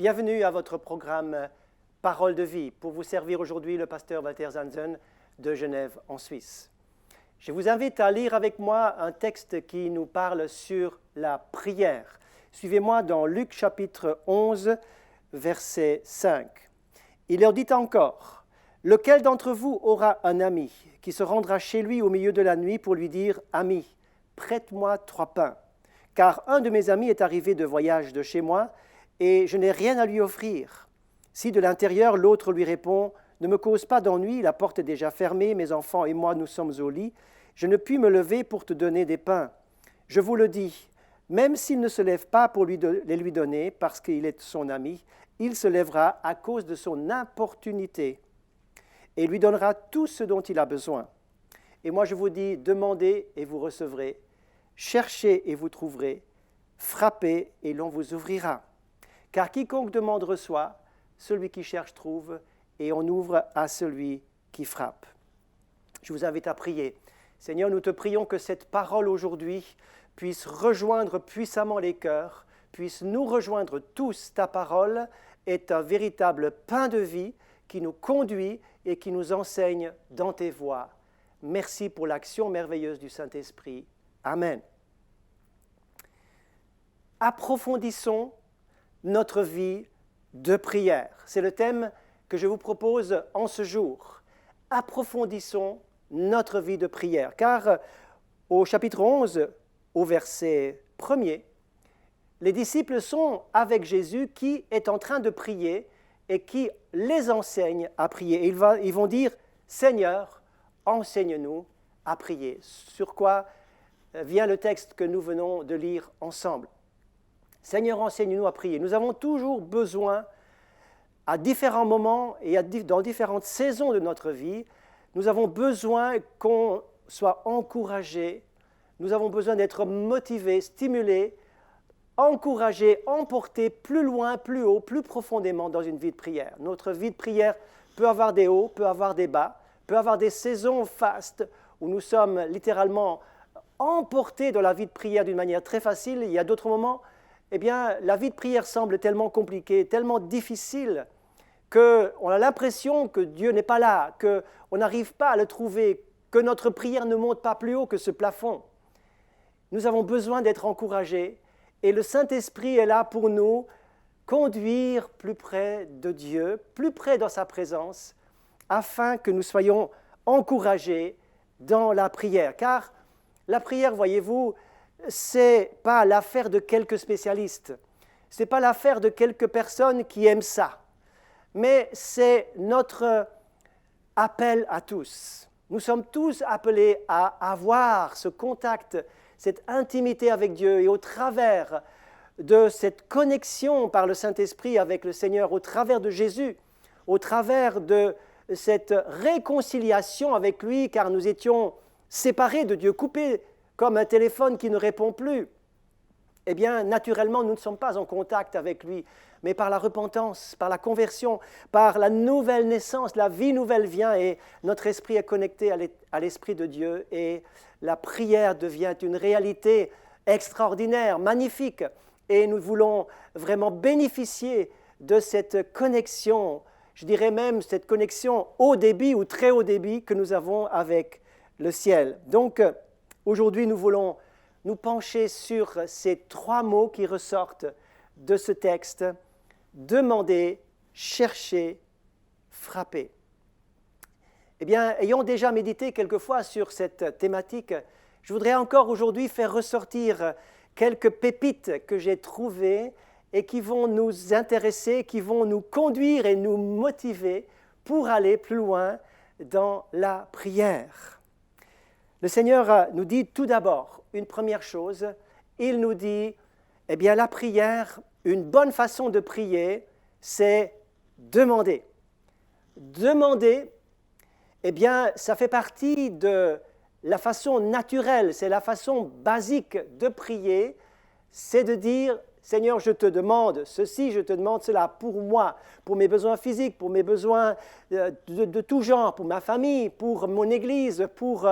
Bienvenue à votre programme Parole de vie. Pour vous servir aujourd'hui, le pasteur Walter Zanzen de Genève en Suisse. Je vous invite à lire avec moi un texte qui nous parle sur la prière. Suivez-moi dans Luc chapitre 11, verset 5. Il leur dit encore, « Lequel d'entre vous aura un ami qui se rendra chez lui au milieu de la nuit pour lui dire, « Ami, prête-moi 3 pains, car un de mes amis est arrivé de voyage de chez moi, et je n'ai rien à lui offrir. » Si de l'intérieur l'autre lui répond, « Ne me cause pas d'ennui, la porte est déjà fermée, mes enfants et moi nous sommes au lit, je ne puis me lever pour te donner des pains. Je vous le dis, même s'il ne se lève pas pour les lui donner, parce qu'il est son ami, il se lèvera à cause de son importunité et lui donnera tout ce dont il a besoin. Et moi je vous dis, demandez et vous recevrez, cherchez et vous trouverez, frappez et l'on vous ouvrira. Car quiconque demande reçoit, celui qui cherche trouve, et on ouvre à celui qui frappe. » Je vous invite à prier. Seigneur, nous te prions que cette parole aujourd'hui puisse rejoindre puissamment les cœurs, puisse nous rejoindre tous. Ta parole est un véritable pain de vie qui nous conduit et qui nous enseigne dans tes voies. Merci pour l'action merveilleuse du Saint-Esprit. Amen. Approfondissons notre vie de prière. C'est le thème que je vous propose en ce jour. Approfondissons notre vie de prière. Car au chapitre 11, au verset 1er, les disciples sont avec Jésus qui est en train de prier et qui les enseigne à prier. Et ils vont dire, « Seigneur, enseigne-nous à prier. » Sur quoi vient le texte que nous venons de lire ensemble. Seigneur, enseigne-nous à prier. Nous avons toujours besoin, à différents moments et dans différentes saisons de notre vie, nous avons besoin qu'on soit encouragé, nous avons besoin d'être motivés, stimulés, encouragés, emportés plus loin, plus haut, plus profondément dans une vie de prière. Notre vie de prière peut avoir des hauts, peut avoir des bas, peut avoir des saisons fastes où nous sommes littéralement emportés dans la vie de prière d'une manière très facile. Il y a d'autres moments, eh bien, la vie de prière semble tellement compliquée, tellement difficile, qu'on a l'impression que Dieu n'est pas là, qu'on n'arrive pas à le trouver, que notre prière ne monte pas plus haut que ce plafond. Nous avons besoin d'être encouragés et le Saint-Esprit est là pour nous conduire plus près de Dieu, plus près dans sa présence, afin que nous soyons encouragés dans la prière. Car la prière, voyez-vous, ce n'est pas l'affaire de quelques spécialistes, ce n'est pas l'affaire de quelques personnes qui aiment ça, mais c'est notre appel à tous. Nous sommes tous appelés à avoir ce contact, cette intimité avec Dieu et au travers de cette connexion par le Saint-Esprit avec le Seigneur, au travers de Jésus, au travers de cette réconciliation avec lui, car nous étions séparés de Dieu, coupés comme un téléphone qui ne répond plus, eh bien, naturellement, nous ne sommes pas en contact avec lui, mais par la repentance, par la conversion, par la nouvelle naissance, la vie nouvelle vient et notre esprit est connecté à l'Esprit de Dieu et la prière devient une réalité extraordinaire, magnifique, et nous voulons vraiment bénéficier de cette connexion, je dirais même cette connexion haut débit ou très haut débit que nous avons avec le ciel. Donc, aujourd'hui, nous voulons nous pencher sur ces 3 mots qui ressortent de ce texte. Demander, chercher, frapper. Eh bien, ayant déjà médité quelquefois sur cette thématique, je voudrais encore aujourd'hui faire ressortir quelques pépites que j'ai trouvées et qui vont nous intéresser, qui vont nous conduire et nous motiver pour aller plus loin dans la prière. Le Seigneur nous dit tout d'abord une première chose, il nous dit, eh bien la prière, une bonne façon de prier, c'est demander. Demander, eh bien ça fait partie de la façon naturelle, c'est la façon basique de prier, c'est de dire, Seigneur, je te demande ceci, je te demande cela pour moi, pour mes besoins physiques, pour mes besoins de tout genre, pour ma famille, pour mon Église, pour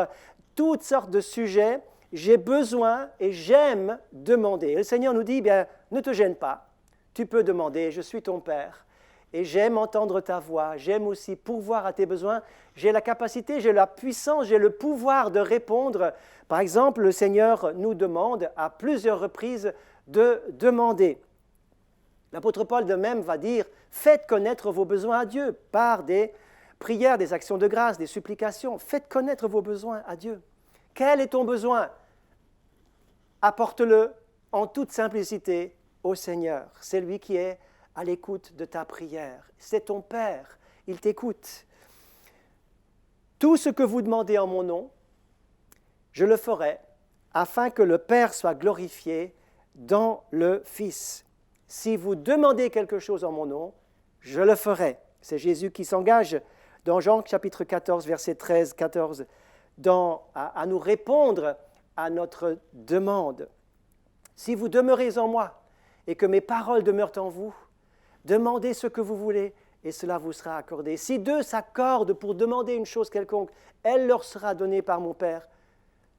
toutes sortes de sujets, j'ai besoin et j'aime demander. Et le Seigneur nous dit, bien, ne te gêne pas, tu peux demander, je suis ton Père, et j'aime entendre ta voix, j'aime aussi pourvoir à tes besoins, j'ai la capacité, j'ai la puissance, j'ai le pouvoir de répondre. Par exemple, le Seigneur nous demande à plusieurs reprises de demander. L'apôtre Paul de même va dire, faites connaître vos besoins à Dieu par des prières, des actions de grâce, des supplications. Faites connaître vos besoins à Dieu. Quel est ton besoin? Apporte-le en toute simplicité au Seigneur. C'est lui qui est à l'écoute de ta prière. C'est ton Père, il t'écoute. Tout ce que vous demandez en mon nom, je le ferai, afin que le Père soit glorifié dans le Fils. Si vous demandez quelque chose en mon nom, je le ferai. C'est Jésus qui s'engage dans Jean chapitre 14, verset 13-14, à nous répondre à notre demande. Si vous demeurez en moi et que mes paroles demeurent en vous, demandez ce que vous voulez et cela vous sera accordé. Si deux s'accordent pour demander une chose quelconque, elle leur sera donnée par mon Père.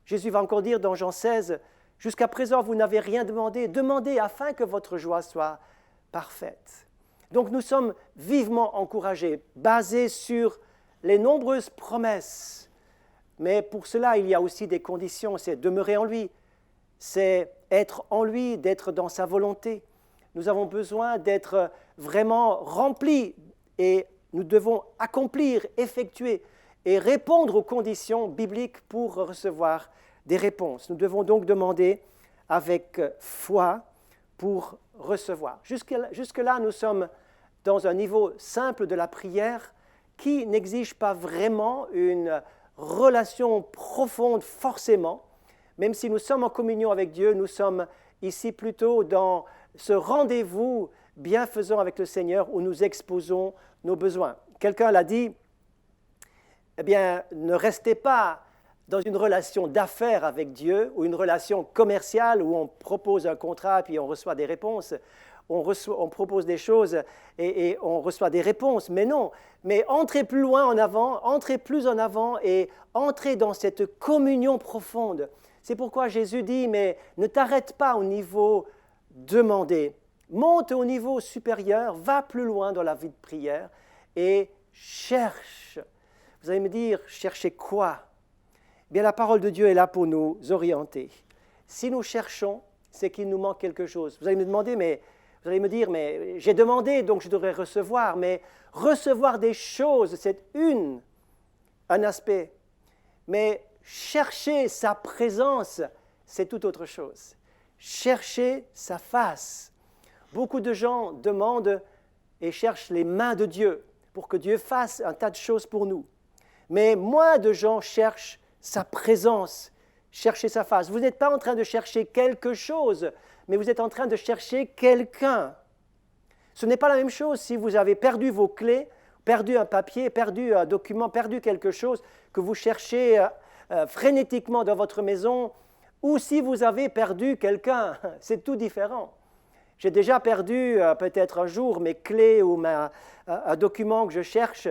Jésus va encore dire dans Jean 16, « Jusqu'à présent, vous n'avez rien demandé. Demandez afin que votre joie soit parfaite. » Donc nous sommes vivement encouragés, basés sur les nombreuses promesses. Mais pour cela, il y a aussi des conditions. C'est demeurer en lui, c'est être en lui, d'être dans sa volonté. Nous avons besoin d'être vraiment remplis et nous devons accomplir, effectuer et répondre aux conditions bibliques pour recevoir des réponses. Nous devons donc demander avec foi pour recevoir. Jusque-là, nous sommes dans un niveau simple de la prière qui n'exige pas vraiment une relation profonde forcément. Même si nous sommes en communion avec Dieu, nous sommes ici plutôt dans ce rendez-vous bienfaisant avec le Seigneur où nous exposons nos besoins. Quelqu'un l'a dit, eh bien, ne restez pas dans une relation d'affaires avec Dieu ou une relation commerciale où on propose un contrat puis on reçoit des réponses. On propose des choses et on reçoit des réponses. Mais non, mais entrez plus loin en avant, entrez plus en avant et entrez dans cette communion profonde. C'est pourquoi Jésus dit, mais ne t'arrête pas au niveau demandé. Monte au niveau supérieur, va plus loin dans la vie de prière et cherche. Vous allez me dire, cherchez quoi? Eh bien, la parole de Dieu est là pour nous orienter. Si nous cherchons, c'est qu'il nous manque quelque chose. Vous allez me demander, vous allez me dire, mais j'ai demandé, donc je devrais recevoir. Mais recevoir des choses, c'est un aspect. Mais chercher sa présence, c'est tout autre chose. Chercher sa face. Beaucoup de gens demandent et cherchent les mains de Dieu pour que Dieu fasse un tas de choses pour nous. Mais moins de gens cherchent sa présence, chercher sa face. Vous n'êtes pas en train de chercher quelque chose, mais vous êtes en train de chercher quelqu'un. Ce n'est pas la même chose si vous avez perdu vos clés, perdu un papier, perdu un document, perdu quelque chose que vous cherchez frénétiquement dans votre maison, ou si vous avez perdu quelqu'un. C'est tout différent. J'ai déjà perdu peut-être un jour mes clés ou un document que je cherche,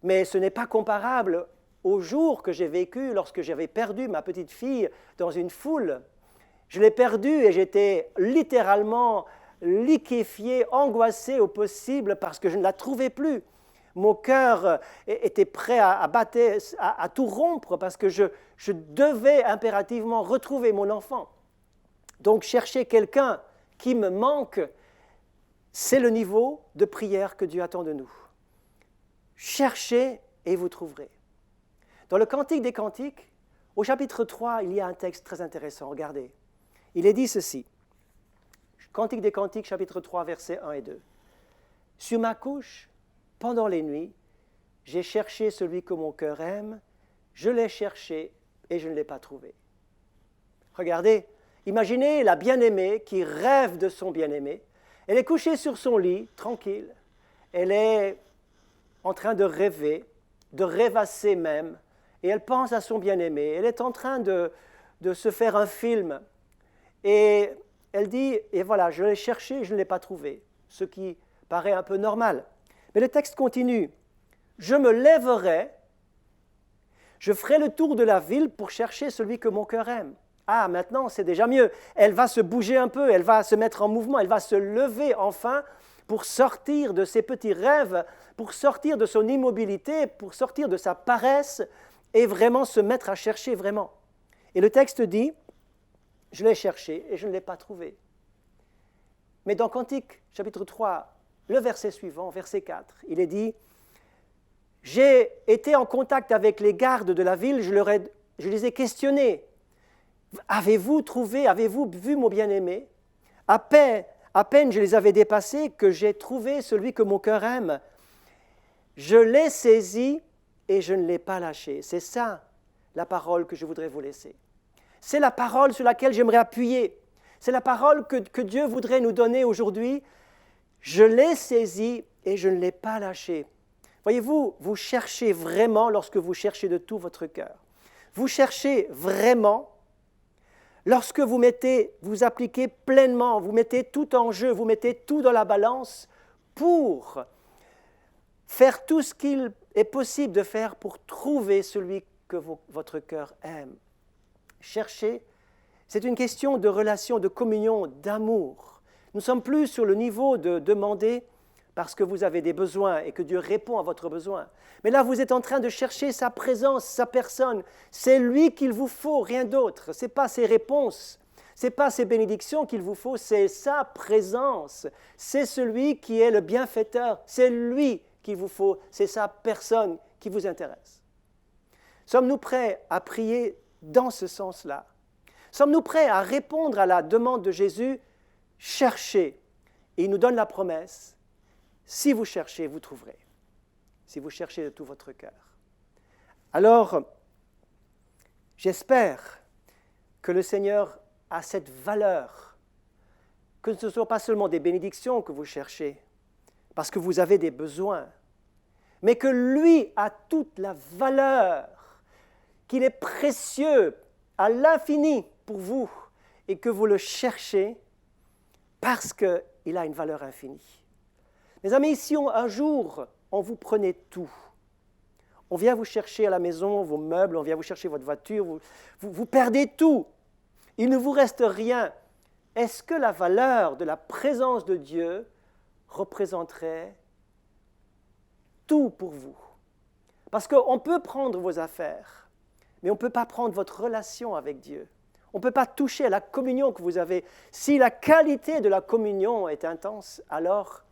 mais ce n'est pas comparable au jour que j'ai vécu lorsque j'avais perdu ma petite fille dans une foule. Je l'ai perdue et j'étais littéralement liquéfié, angoissé au possible parce que je ne la trouvais plus. Mon cœur était prêt à tout rompre parce que je devais impérativement retrouver mon enfant. Donc chercher quelqu'un qui me manque, c'est le niveau de prière que Dieu attend de nous. Cherchez et vous trouverez. Dans le Cantique des Cantiques, au chapitre 3, il y a un texte très intéressant. Regardez. Il est dit ceci. Cantique des Cantiques, chapitre 3, versets 1 et 2. « Sur ma couche, pendant les nuits, j'ai cherché celui que mon cœur aime, je l'ai cherché et je ne l'ai pas trouvé. » Regardez, imaginez la bien-aimée qui rêve de son bien-aimé. Elle est couchée sur son lit, tranquille. Elle est en train de rêver, de rêvasser même, et elle pense à son bien-aimé. Elle est en train de se faire un film. Et elle dit, et voilà, je l'ai cherché, je ne l'ai pas trouvé, ce qui paraît un peu normal. Mais le texte continue. Je me lèverai, je ferai le tour de la ville pour chercher celui que mon cœur aime. Ah, maintenant, c'est déjà mieux. Elle va se bouger un peu, elle va se mettre en mouvement, elle va se lever enfin pour sortir de ses petits rêves, pour sortir de son immobilité, pour sortir de sa paresse et vraiment se mettre à chercher vraiment. Et le texte dit, je l'ai cherché et je ne l'ai pas trouvé. Mais dans Cantique, chapitre 3, le verset suivant, verset 4, il est dit, j'ai été en contact avec les gardes de la ville, je les ai questionnés. Avez-vous trouvé, avez-vous vu mon bien-aimé ? À peine je les avais dépassés que j'ai trouvé celui que mon cœur aime. Je l'ai saisi et je ne l'ai pas lâché. C'est ça la parole que je voudrais vous laisser. C'est la parole sur laquelle j'aimerais appuyer. C'est la parole que Dieu voudrait nous donner aujourd'hui. Je l'ai saisi et je ne l'ai pas lâché. Voyez-vous, vous cherchez vraiment lorsque vous cherchez de tout votre cœur. Vous cherchez vraiment lorsque vous appliquez pleinement, vous mettez tout en jeu, vous mettez tout dans la balance pour faire tout ce qu'il est possible de faire pour trouver celui que votre cœur aime. Chercher, c'est une question de relation, de communion, d'amour. Nous ne sommes plus sur le niveau de demander parce que vous avez des besoins et que Dieu répond à votre besoin. Mais là, vous êtes en train de chercher sa présence, sa personne. C'est lui qu'il vous faut, rien d'autre. Ce n'est pas ses réponses, ce n'est pas ses bénédictions qu'il vous faut, c'est sa présence. C'est celui qui est le bienfaiteur, c'est lui qu'il vous faut, c'est sa personne qui vous intéresse. Sommes-nous prêts à prier dans ce sens-là ? Sommes-nous prêts à répondre à la demande de Jésus ? Cherchez. Et il nous donne la promesse, si vous cherchez, vous trouverez. Si vous cherchez de tout votre cœur. Alors, j'espère que le Seigneur a cette valeur, que ce ne soit pas seulement des bénédictions que vous cherchez, parce que vous avez des besoins, mais que lui a toute la valeur, qu'il est précieux à l'infini pour vous et que vous le cherchez parce qu'il a une valeur infinie. Mes amis, si un jour on vous prenait tout, on vient vous chercher à la maison vos meubles, on vient vous chercher votre voiture, vous perdez tout, il ne vous reste rien, est-ce que la valeur de la présence de Dieu représenterait tout pour vous? Parce qu'on peut prendre vos affaires, mais on ne peut pas prendre votre relation avec Dieu. On ne peut pas toucher à la communion que vous avez. Si la qualité de la communion est intense, alors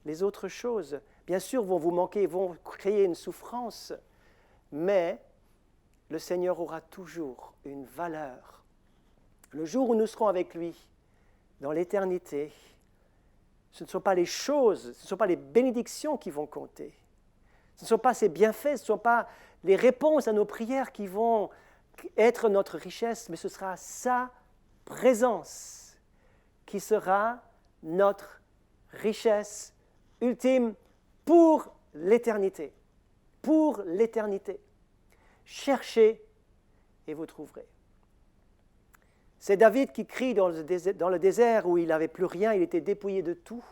les autres choses, bien sûr, vont vous manquer, vont créer une souffrance, mais le Seigneur aura toujours une valeur. Le jour où nous serons avec lui, dans l'éternité, ce ne sont pas les choses, ce ne sont pas les bénédictions qui vont compter. Ce ne sont pas ses bienfaits, ce ne sont pas les réponses à nos prières qui vont être notre richesse, mais ce sera sa présence qui sera notre richesse ultime pour l'éternité. Pour l'éternité. Cherchez et vous trouverez. C'est David qui crie dans le désert où il n'avait plus rien, il était dépouillé de tout.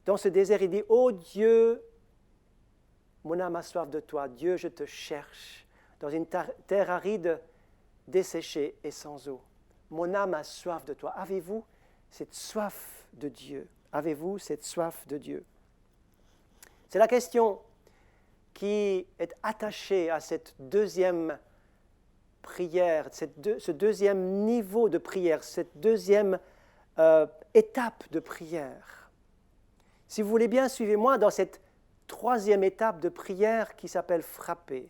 Dans ce désert, il dit « Ô Dieu, mon âme a soif de toi. Dieu, je te cherche dans une terre aride, desséchée et sans eau. Mon âme a soif de toi. » Avez-vous cette soif de Dieu? Avez-vous cette soif de Dieu? C'est la question qui est attachée à cette deuxième prière, ce deuxième niveau de prière, cette deuxième étape de prière. Si vous voulez bien, suivez-moi dans cette troisième étape de prière qui s'appelle frapper.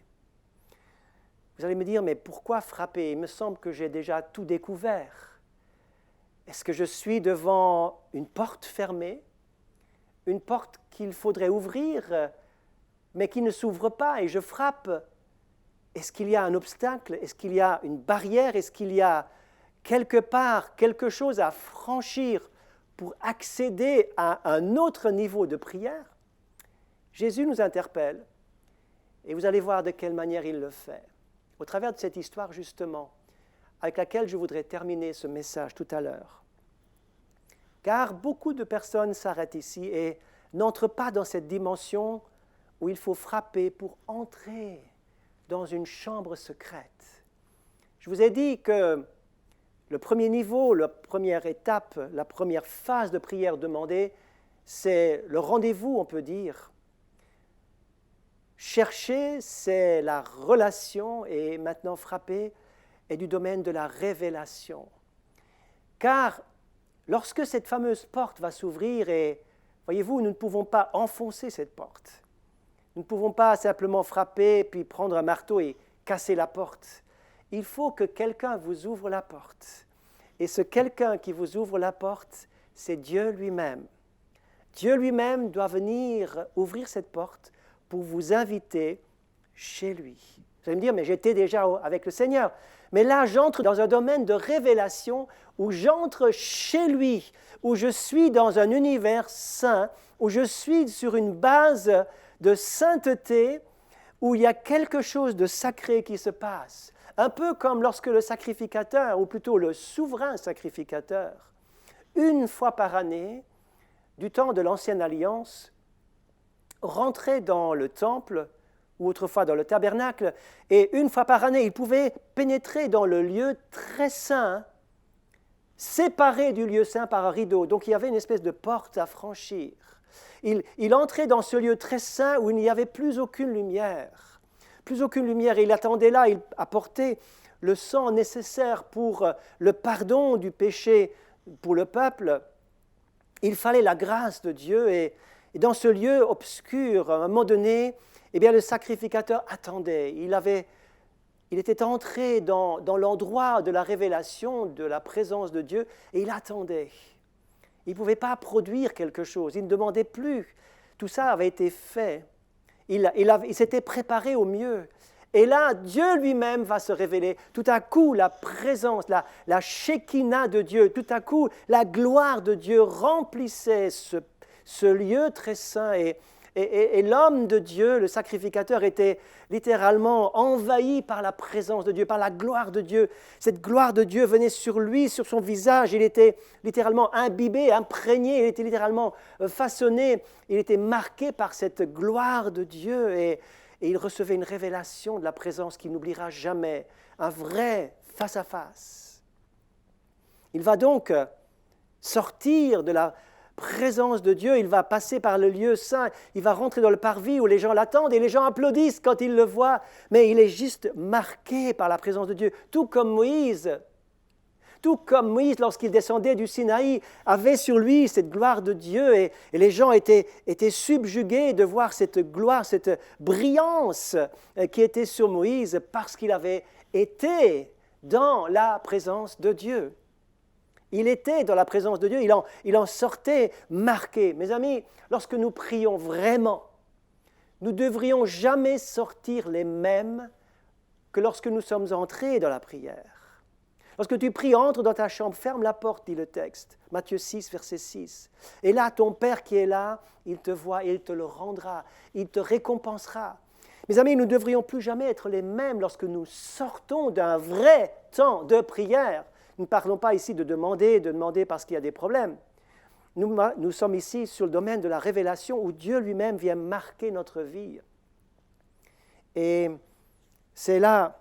Vous allez me dire, mais pourquoi frapper? Il me semble que j'ai déjà tout découvert. Est-ce que je suis devant une porte fermée? Une porte qu'il faudrait ouvrir, mais qui ne s'ouvre pas et je frappe? Est-ce qu'il y a un obstacle? Est-ce qu'il y a une barrière? Est-ce qu'il y a quelque part quelque chose à franchir pour accéder à un autre niveau de prière? Jésus nous interpelle et vous allez voir de quelle manière il le fait. Au travers de cette histoire, justement, avec laquelle je voudrais terminer ce message tout à l'heure. Car beaucoup de personnes s'arrêtent ici et n'entrent pas dans cette dimension où il faut frapper pour entrer dans une chambre secrète. Je vous ai dit que le premier niveau, la première étape, la première phase de prière demandée, c'est le rendez-vous, on peut dire. Chercher, c'est la relation, et maintenant frapper est du domaine de la révélation. Car lorsque cette fameuse porte va s'ouvrir, et voyez-vous, nous ne pouvons pas enfoncer cette porte. Nous ne pouvons pas simplement frapper, puis prendre un marteau et casser la porte. Il faut que quelqu'un vous ouvre la porte. Et ce quelqu'un qui vous ouvre la porte, c'est Dieu lui-même. Dieu lui-même doit venir ouvrir cette porte pour vous inviter chez lui. Vous allez me dire, mais j'étais déjà avec le Seigneur. Mais là, j'entre dans un domaine de révélation où j'entre chez lui, où je suis dans un univers saint, où je suis sur une base de sainteté, où il y a quelque chose de sacré qui se passe. Un peu comme lorsque le sacrificateur, ou plutôt le souverain sacrificateur, une fois par année, du temps de l'Ancienne Alliance, rentrait dans le temple, ou autrefois dans le tabernacle, et une fois par année, il pouvait pénétrer dans le lieu très saint, séparé du lieu saint par un rideau. Donc il y avait une espèce de porte à franchir. Il entrait dans ce lieu très saint où il n'y avait plus aucune lumière. Plus aucune lumière. Il attendait là, il apportait le sang nécessaire pour le pardon du péché pour le peuple. Il fallait la grâce de Dieu, et dans ce lieu obscur, à un moment donné, eh bien, le sacrificateur attendait. Il était entré dans l'endroit de la révélation, de la présence de Dieu, et il attendait. Il ne pouvait pas produire quelque chose, il ne demandait plus. Tout ça avait été fait. Il s'était préparé au mieux. Et là, Dieu lui-même va se révéler. Tout à coup, la présence, la Shekinah de Dieu, tout à coup, la gloire de Dieu remplissait ce lieu très saint. Et l'homme de Dieu, le sacrificateur, était littéralement envahi par la présence de Dieu, par la gloire de Dieu. Cette gloire de Dieu venait sur lui, sur son visage. Il était littéralement imbibé, imprégné, il était littéralement façonné. Il était marqué par cette gloire de Dieu, et il recevait une révélation de la présence qu'il n'oubliera jamais, un vrai face-à-face. Il va donc sortir de la présence de Dieu, il va passer par le lieu saint, il va rentrer dans le parvis où les gens l'attendent et les gens applaudissent quand ils le voient, mais il est juste marqué par la présence de Dieu, tout comme Moïse, lorsqu'il descendait du Sinaï, avait sur lui cette gloire de Dieu, et les gens étaient subjugués de voir cette gloire, cette brillance qui était sur Moïse parce qu'il avait été dans la présence de Dieu. Il était dans la présence de Dieu, il en sortait marqué. Mes amis, lorsque nous prions vraiment, nous ne devrions jamais sortir les mêmes que lorsque nous sommes entrés dans la prière. Lorsque tu pries, entre dans ta chambre, ferme la porte, dit le texte, Matthieu 6, verset 6. Et là, ton Père qui est là, il te voit et il te le rendra, il te récompensera. Mes amis, nous ne devrions plus jamais être les mêmes lorsque nous sortons d'un vrai temps de prière. Nous ne parlons pas ici de demander parce qu'il y a des problèmes. Nous sommes ici sur le domaine de la révélation où Dieu lui-même vient marquer notre vie. Et c'est là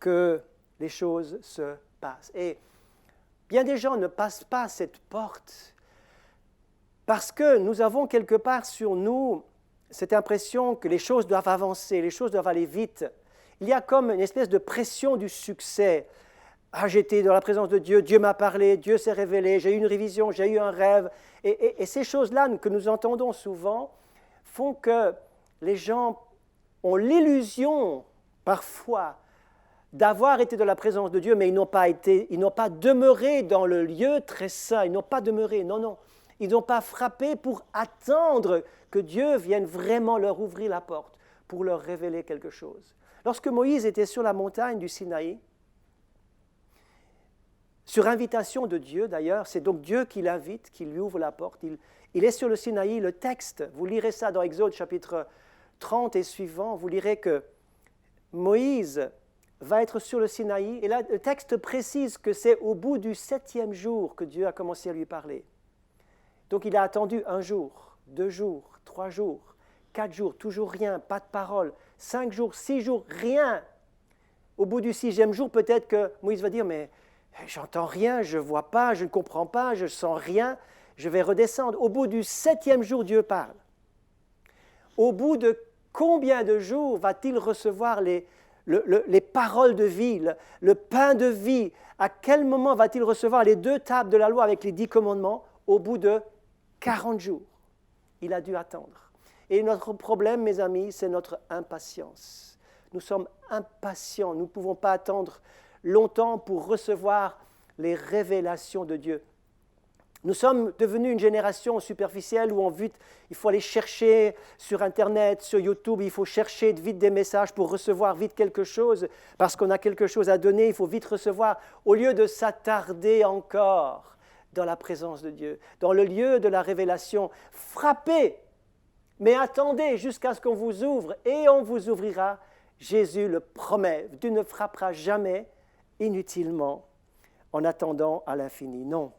que les choses se passent. Et bien des gens ne passent pas cette porte parce que nous avons quelque part sur nous cette impression que les choses doivent avancer, les choses doivent aller vite. Il y a comme une espèce de pression du succès. Ah, j'étais dans la présence de Dieu, Dieu m'a parlé, Dieu s'est révélé, j'ai eu une révision, j'ai eu un rêve. Et ces choses-là que nous entendons souvent font que les gens ont l'illusion, parfois, d'avoir été dans la présence de Dieu, mais ils n'ont pas demeuré dans le lieu très saint, ils n'ont pas demeuré, non. Ils n'ont pas frappé pour attendre que Dieu vienne vraiment leur ouvrir la porte, pour leur révéler quelque chose. Lorsque Moïse était sur la montagne du Sinaï, sur invitation de Dieu d'ailleurs, c'est donc Dieu qui l'invite, qui lui ouvre la porte. Il est sur le Sinaï, le texte, vous lirez ça dans Exode chapitre 30 et suivant, vous lirez que Moïse va être sur le Sinaï, et là le texte précise que c'est au bout du 7e jour que Dieu a commencé à lui parler. Donc il a attendu 1 jour, 2 jours, 3 jours, 4 jours, toujours rien, pas de parole, 5 jours, 6 jours, rien. Au bout du 6e jour, peut-être que Moïse va dire, mais J'entends rien, je ne vois pas, je ne comprends pas, je ne sens rien. Je vais redescendre. Au bout du 7e jour, Dieu parle. Au bout de combien de jours va-t-il recevoir les paroles de vie, le pain de vie? À quel moment va-t-il recevoir les 2 tables de la loi avec les 10 commandements? Au bout de 40 jours. Il a dû attendre. Et notre problème, mes amis, c'est notre impatience. Nous sommes impatients. Nous ne pouvons pas attendre longtemps pour recevoir les révélations de Dieu. Nous sommes devenus une génération superficielle où il faut aller chercher sur Internet, sur YouTube, il faut chercher vite des messages pour recevoir vite quelque chose, parce qu'on a quelque chose à donner, il faut vite recevoir, au lieu de s'attarder encore dans la présence de Dieu, dans le lieu de la révélation. Frappez, mais attendez jusqu'à ce qu'on vous ouvre, et on vous ouvrira. Jésus le promet, Dieu ne frappera jamais inutilement en attendant à l'infini. Non.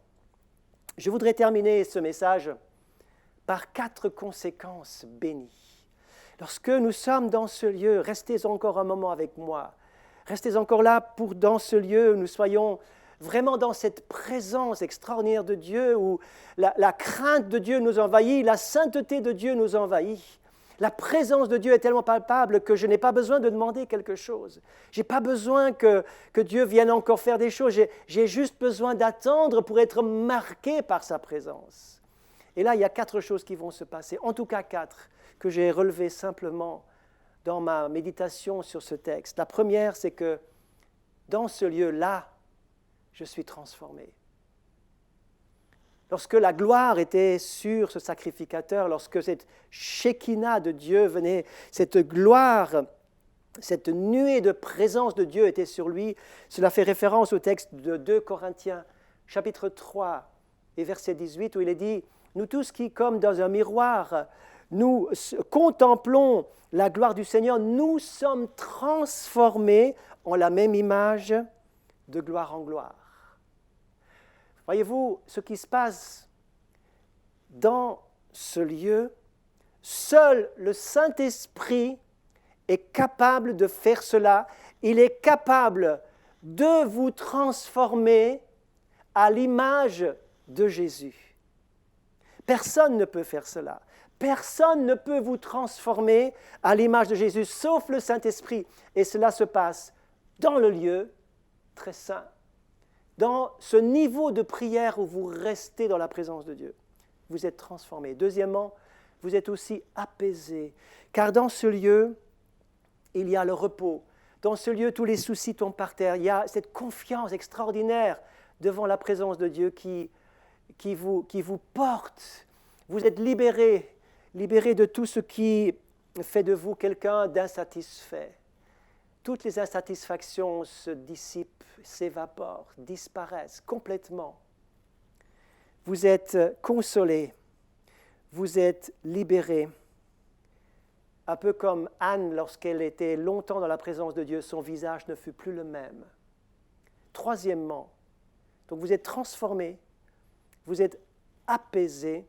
Je voudrais terminer ce message par 4 conséquences bénies. Lorsque nous sommes dans ce lieu, restez encore un moment avec moi. Restez encore là pour, dans ce lieu, nous soyons vraiment dans cette présence extraordinaire de Dieu où la crainte de Dieu nous envahit, la sainteté de Dieu nous envahit. La présence de Dieu est tellement palpable que je n'ai pas besoin de demander quelque chose. Je n'ai pas besoin que Dieu vienne encore faire des choses. J'ai juste besoin d'attendre pour être marqué par sa présence. Et là, il y a 4 choses qui vont se passer, en tout cas 4, que j'ai relevées simplement dans ma méditation sur ce texte. La première, c'est que dans ce lieu-là, je suis transformé. Lorsque la gloire était sur ce sacrificateur, lorsque cette Shekinah de Dieu venait, cette gloire, cette nuée de présence de Dieu était sur lui, cela fait référence au texte de 2 Corinthiens, chapitre 3 et verset 18, où il est dit « Nous tous qui, comme dans un miroir, nous contemplons la gloire du Seigneur, nous sommes transformés en la même image de gloire en gloire. » Voyez-vous, ce qui se passe dans ce lieu, seul le Saint-Esprit est capable de faire cela. Il est capable de vous transformer à l'image de Jésus. Personne ne peut faire cela. Personne ne peut vous transformer à l'image de Jésus, sauf le Saint-Esprit. Et cela se passe dans le lieu très saint. Dans ce niveau de prière où vous restez dans la présence de Dieu, vous êtes transformé. Deuxièmement, vous êtes aussi apaisé, car dans ce lieu, il y a le repos. Dans ce lieu, tous les soucis tombent par terre. Il y a cette confiance extraordinaire devant la présence de Dieu qui vous porte. Vous êtes libéré de tout ce qui fait de vous quelqu'un d'insatisfait. Toutes les insatisfactions se dissipent, s'évaporent, disparaissent complètement. Vous êtes consolé, vous êtes libéré. Un peu comme Anne, lorsqu'elle était longtemps dans la présence de Dieu, son visage ne fut plus le même. Troisièmement, donc vous êtes transformé, vous êtes apaisé.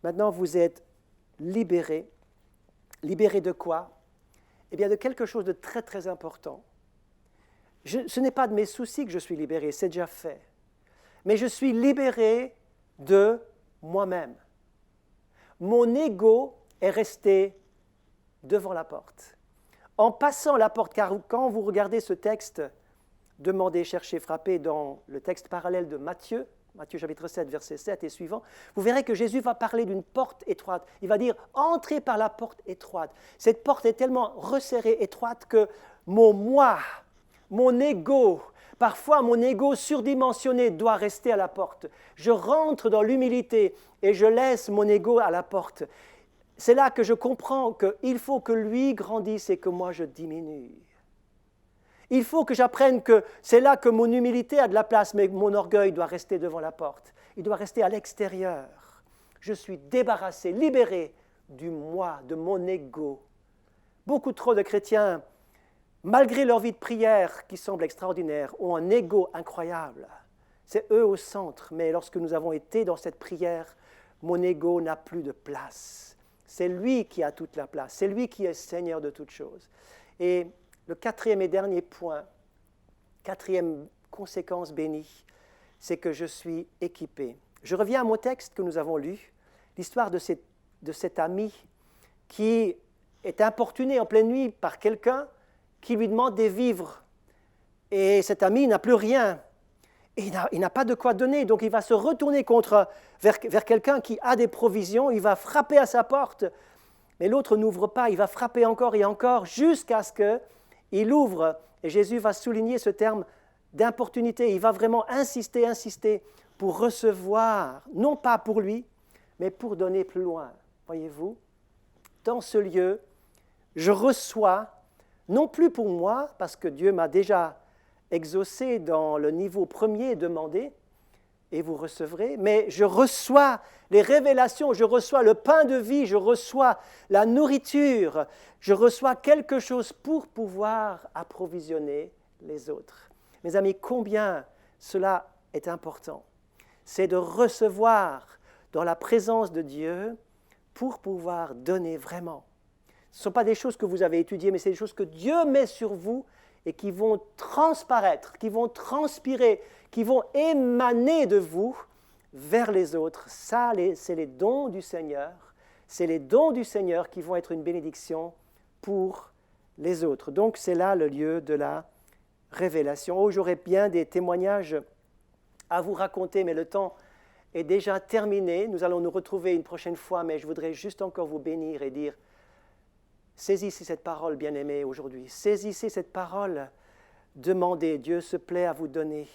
Maintenant, vous êtes libéré. Libéré de quoi? Eh bien, de quelque chose de très, très important. Ce n'est pas de mes soucis que je suis libéré, c'est déjà fait. Mais je suis libéré de moi-même. Mon ego est resté devant la porte. En passant la porte, car quand vous regardez ce texte, demandez, cherchez, frappez, dans le texte parallèle de Matthieu chapitre 7, verset 7 et suivant, vous verrez que Jésus va parler d'une porte étroite. Il va dire « entrez par la porte étroite ». Cette porte est tellement resserrée, étroite, que mon moi, mon ego, parfois mon ego surdimensionné doit rester à la porte. Je rentre dans l'humilité et je laisse mon ego à la porte. C'est là que je comprends qu'il faut que lui grandisse et que moi je diminue. Il faut que j'apprenne que c'est là que mon humilité a de la place, mais mon orgueil doit rester devant la porte. Il doit rester à l'extérieur. Je suis débarrassé, libéré du moi, de mon ego. Beaucoup trop de chrétiens, malgré leur vie de prière qui semble extraordinaire, ont un ego incroyable. C'est eux au centre, mais lorsque nous avons été dans cette prière, mon ego n'a plus de place. C'est lui qui a toute la place, c'est lui qui est Seigneur de toutes choses. Et le 4e et dernier point, 4e conséquence bénie, c'est que je suis équipé. Je reviens à mon texte que nous avons lu, l'histoire de cet ami qui est importuné en pleine nuit par quelqu'un qui lui demande des vivres. Et cet ami n'a plus rien. Et il n'a pas de quoi donner, donc il va se retourner vers quelqu'un qui a des provisions, il va frapper à sa porte, mais l'autre n'ouvre pas, il va frapper encore et encore jusqu'à ce qu'il ouvre. Et Jésus va souligner ce terme d'importunité, il va vraiment insister pour recevoir, non pas pour lui, mais pour donner plus loin. Voyez-vous, dans ce lieu, je reçois, non plus pour moi, parce que Dieu m'a déjà exaucé dans le niveau premier demandé, et vous recevrez, mais je reçois les révélations, je reçois le pain de vie, je reçois la nourriture, je reçois quelque chose pour pouvoir approvisionner les autres. Mes amis, combien cela est important. C'est de recevoir dans la présence de Dieu pour pouvoir donner vraiment. Ce ne sont pas des choses que vous avez étudiées, mais c'est des choses que Dieu met sur vous et qui vont transparaître, qui vont transpirer, qui vont émaner de vous vers les autres. Ça, c'est les dons du Seigneur. C'est les dons du Seigneur qui vont être une bénédiction pour les autres. Donc, c'est là le lieu de la révélation. Oh, j'aurais bien des témoignages à vous raconter, mais le temps est déjà terminé. Nous allons nous retrouver une prochaine fois, mais je voudrais juste encore vous bénir et dire: saisissez cette parole, bien-aimés, aujourd'hui. Saisissez cette parole. Demandez, Dieu se plaît à vous donner.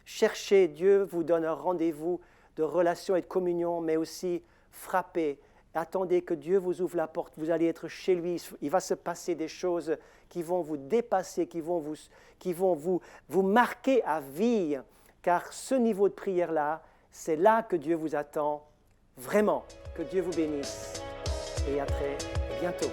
Cherchez, Dieu vous donne un rendez-vous de relation et de communion, mais aussi frappez. Attendez que Dieu vous ouvre la porte. Vous allez être chez lui. Il va se passer des choses qui vont vous dépasser, qui vont vous marquer à vie. Car ce niveau de prière-là, c'est là que Dieu vous attend vraiment. Que Dieu vous bénisse et à très bientôt.